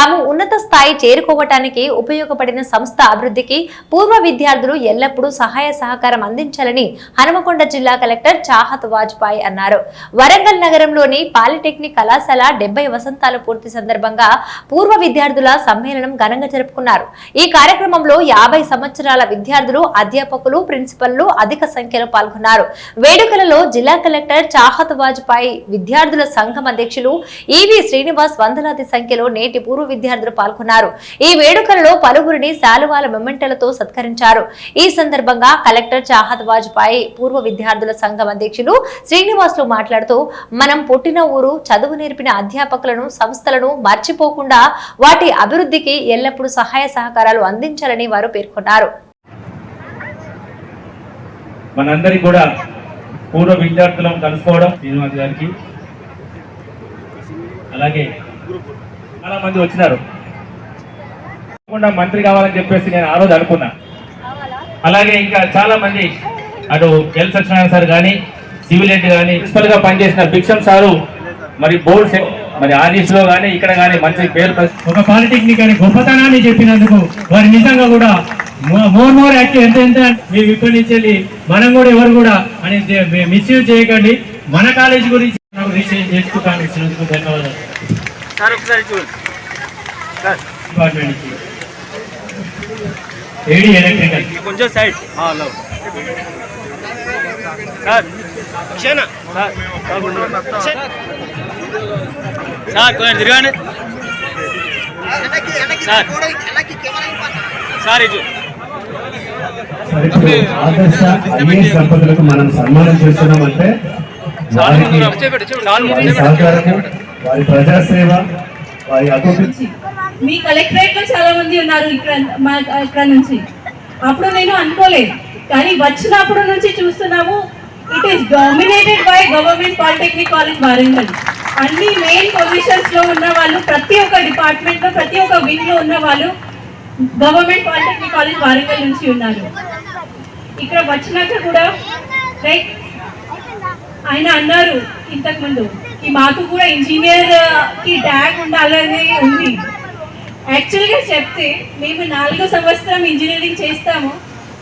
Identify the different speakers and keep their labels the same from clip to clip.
Speaker 1: తాము ఉన్నత స్థాయి చేరుకోవటానికి ఉపయోగపడిన సంస్థ అభివృద్ధికి పూర్వ విద్యార్థులు ఎల్లప్పుడూ సహాయ సహకారం అందించాలని హనుమకొండ జిల్లా కలెక్టర్ చాహత్ వాజ్పాయ్ అన్నారు. వరంగల్ నగరంలోని పాలిటెక్నిక్ కళాశాల 70 వసంతాల పూర్తి సందర్భంగా పూర్వ విద్యార్థుల సమ్మేళనం ఘనంగా జరుపుకున్నారు. ఈ కార్యక్రమంలో 50 సంవత్సరాల విద్యార్థులు, అధ్యాపకులు, ప్రిన్సిపల్లు అధిక సంఖ్యలో పాల్గొన్నారు. వేడుకలలో జిల్లా కలెక్టర్ చాహత్ వాజ్పాయ్, విద్యార్థుల సంఘం అధ్యక్షులు ఈవి శ్రీనివాస్ వందలాది సంఖ్యలో నేటి పూర్వ విద్యార్థులు పాల్గొన్నారు. ఈ వేడుకలలో పలువురిని శాలువాల మెమెంటలతో సత్కరించారు. ఈ సందర్భంగా కలెక్టర్ చాహత్ వాజ్పాయ్ పూర్వ విద్యార్థుల సంఘం అధ్యక్షులు శ్రీనివాసులు మాట్లాడుతూ, మనం పుట్టిన ఊరు, చదువు నేర్పిన అధ్యాపకులను, సంస్థలను మర్చిపోకుండా వాటి అభివృద్ధికి ఎల్లప్పుడూ సహాయ సహకారాలు అందించాలని వారు పేర్కొన్నారు.
Speaker 2: మనందరికీ కూడా పూర్వ విద్యార్థులను కలుసుకోవడం శ్రీనివాస్ గారికి, అలాగే చాలా మంది వచ్చినారు. మంత్రి కావాలని చెప్పేసి నేను ఆ రోజు అనుకున్నా. అలాగే ఇంకా చాలా మంది అటు ఎల్ సత్యనారాయణ సార్ కానీ, సివిల్ హెడ్ కానీ, ప్రిన్సిపల్ గా పనిచేసిన భిక్షం సారు, మరి బోర్డ్ మరి ఆర్డీస్ లో కానీ ఇక్కడ కానీ మంచి పేరు, ఒక పాలిటెక్నిక్ అని గొప్పతనాన్ని చెప్పినందుకు వారి నిజంగా కూడా మోర్ యాక్టివ్ ఎంత మీ విప్పనించి మనం కూడా ఎవరు కూడా అని మిస్యూజ్ చేయకండి. మన కాలేజీ గురించి చేసుకుంటాను. ఇచ్చినందుకు ధన్యవాదాలు సార్. ఒకసారి చూడండి డిపార్ట్మెంట్ ఏడీ ఎలక్ట్రికల్ కొంచెం సైడ్ సార్ కొంచెం తిరగండి సార్. సార్
Speaker 3: ఆదర్శ ఐఏఎస్ దంపతులకు మనం సన్మానం చేస్తున్నామంటే వారి సహకారము, వారి ప్రజాసేవ, వారి అభివృద్ధి.
Speaker 4: మీ కలెక్టరేట్ లో చాలా మంది ఉన్నారు ఇక్కడ నుంచి. అప్పుడు నేను అనుకోలేదు, కానీ వచ్చినప్పుడు నుంచి చూస్తున్నాము. It is dominated by government polytechnic college Warangal. అన్ని మెయిన్ పొజిషన్స్ లో ఉన్న వాళ్ళు, ప్రతి ఒక్క డిపార్ట్మెంట్ లో, ప్రతి ఒక్క వింగ్ లో ఉన్న వాళ్ళు గవర్నమెంట్ పాలిటెక్నిక్ కాలేజ్ వరంగల్ నుంచి ఉన్నారు. ఇక్కడ వచ్చినాక కూడా లైక్ ఆయన అన్నారు ఇంతకు ముందు, మాకు కూడా ఇంజనీర్ కి ట్యాగ్ ఉండాలని ఉంది. యాక్చువల్గా చెప్తే మేము 4వ సంవత్సరం ఇంజనీరింగ్ చేస్తాము,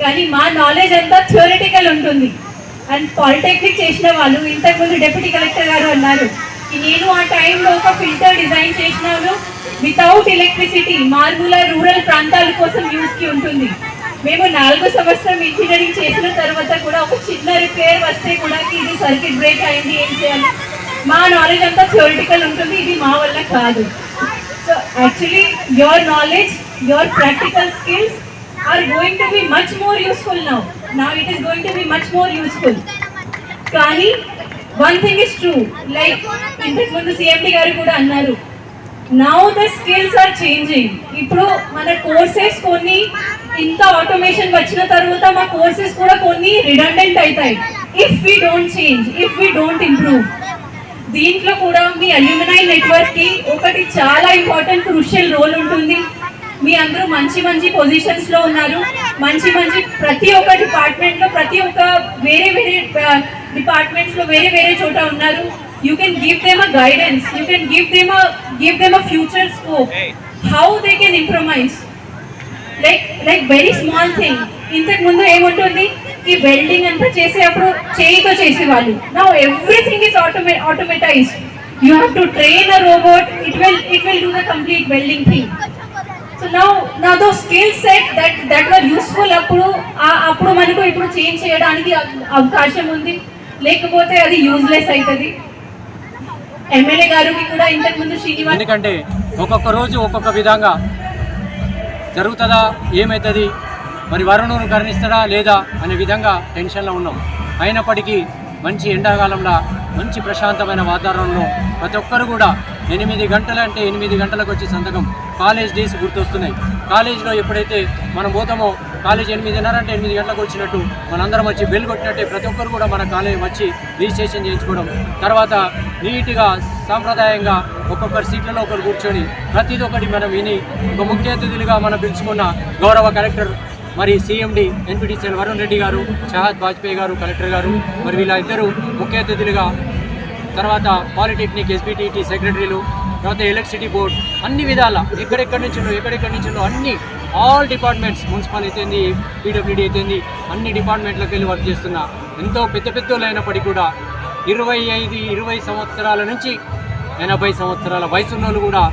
Speaker 4: కానీ మా నాలెడ్జ్ అంతా థియరిటికల్ ఉంటుంది. అండ్ పాలిటెక్నిక్ చేసిన వాళ్ళు, ఇంతకుముందు డిప్యూటీ కలెక్టర్ గారు అన్నారు, నేను ఆ టైంలో ఒక ఫిల్టర్ డిజైన్ చేసినాను వితౌట్ ఎలక్ట్రిసిటీ, మారుమూల రూరల్ ప్రాంతాల కోసం యూస్కి ఉంటుంది. మేము 4వ సంవత్సరం ఇంజనీరింగ్ చేసిన తర్వాత కూడా ఒక చిన్న రిపేర్ వస్తే కూడా ఇది సర్క్యూట్ బ్రేక్ అయింది, ఏం చేయాలి, మా నాలెడ్జ్ అంతా థియరిటికల్ ఉంటుంది. ఇది మా వల్ల కాదు. So actually your knowledge, your practical skills are going to be much more useful now. Now it is going to be much more useful. కానీ one thing is true, like ఇంతకు ముందు CMD గారు కూడా అన్నారు, now the skills are changing. ఇప్పుడు మన courses కొన్ని ఇంత ఆటోమేషన్ వచ్చిన తర్వాత మా కోర్సెస్ కూడా కొన్ని రిడెండెంట్ అవుతాయి if we don't change, if we don't improve. దీంట్లో కూడా మీ అల్యూమినై నెట్వర్క్ కి ఒకటి చాలా ఇంపార్టెంట్ క్రూషియల్ రోల్ ఉంటుంది. మీ అందరూ మంచి మంచి పొజిషన్స్ లో ఉన్నారు, మంచి మంచి ప్రతి ఒక్క డిపార్ట్మెంట్ లో, ప్రతి ఒక్క వేరే వేరే డిపార్ట్మెంట్స్ లో వేరే వేరే చోట ఉన్నారు. You can give them a guidance, you can give them a future scope, how they can improvise. Like very small thing. ఇంతకు ముందు ఏముంటుంది, ఈ వెల్డింగ్ అంతా చేసేటప్పుడు చేయితో చేసేవాళ్ళు. Now everything is automatized. You have to train a robot, it will do the complete welding thing. So now those skill set that were useful అప్పుడు మనకు ఇప్పుడు చేంజ్ చేయడానికి అవకాశం ఉంది, లేకపోతే అది యూజ్లెస్ అవుతుంది. ఎమ్మెల్యే గారికి కూడా ఇంతకుముందు శ్రీనివాస్,
Speaker 5: ఎందుకంటే ఒక్కొక్క రోజు ఒక్కొక్క విధంగా జరుగుతుందా, ఏమవుతుంది, మరి వరుణును కరుణిస్తాడా లేదా అనే విధంగా టెన్షన్లో ఉన్నాం. అయినప్పటికీ మంచి ఎండాకాలంలో మంచి ప్రశాంతమైన వాతావరణంలో ప్రతి ఒక్కరు కూడా 8 గంటలు అంటే 8 గంటలకు వచ్చి సంతకం. కాలేజ్ డేస్ గుర్తొస్తున్నాయి. కాలేజీలో ఎప్పుడైతే మనం పోతామో, కాలేజ్ 8:30 అంటే 8 గంటలకు వచ్చినట్టు మనందరం వచ్చి బెల్ కొట్టినట్టే ప్రతి ఒక్కరు కూడా మన కాలేజ్ వచ్చి రిజిస్ట్రేషన్ చేయించుకోవడం, తర్వాత నీట్గా సాంప్రదాయంగా ఒక్కొక్కరి సీట్లలో ఒకరు కూర్చొని ప్రతిదీ ఒకటి మనం విని, ఒక ముఖ్య అతిథులుగా మనం పిలుచుకున్న గౌరవ కలెక్టర్ మరి సిఎండి ఎన్పిటిసిఎల్ వరుణ్ రెడ్డి గారు, చాహత్ వాజ్పాయ్ గారు కలెక్టర్ గారు, మరి వీళ్ళ ఇద్దరు ముఖ్య అతిథులుగా తర్వాత పాలిటెక్నిక్ ఎస్బిటిటి సెక్రటరీలు, తర్వాత ఎలక్ట్రిసిటీ బోర్డ్, అన్ని విధాల ఎక్కడెక్కడి నుంచో అన్ని ఆల్ డిపార్ట్మెంట్స్, మున్సిపల్ అయితేంది, పీడబ్ల్యూడీ అయితేంది, అన్ని డిపార్ట్మెంట్లకు వెళ్ళి వర్క్ చేస్తున్న ఎంతో పెద్దోళ్ళు అయినప్పటికీ కూడా 25-20 సంవత్సరాల నుంచి 80 సంవత్సరాల వయసు ఉన్నోళ్ళు కూడా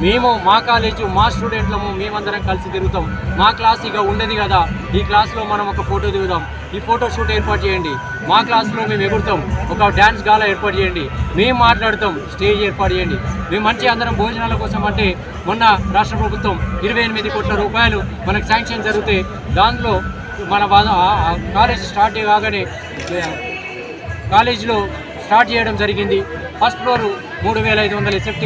Speaker 5: మేము మా కాలేజు మా స్టూడెంట్లము మేమందరం కలిసి తిరుగుతాం. మా క్లాస్ ఇక ఉండదు కదా, ఈ క్లాస్లో మనం ఒక ఫోటో దిగుదాం, ఈ ఫోటో షూట్ ఏర్పాటు చేయండి, మా క్లాస్లో మేము ఎగురుతాం, ఒక డ్యాన్స్ గాలా ఏర్పాటు చేయండి, మేము మాట్లాడతాం, స్టేజ్ ఏర్పాటు చేయండి, మేము మంచి అందరం భోజనాల కోసం అంటే మొన్న రాష్ట్ర ప్రభుత్వం 28 కోట్ల రూపాయలు మనకు శాంక్షన్ జరిగితే దాంట్లో మన కాలేజ్ స్టార్ట్ కాగానే కాలేజీలో స్టార్ట్ చేయడం జరిగింది. First floor 3500 SFT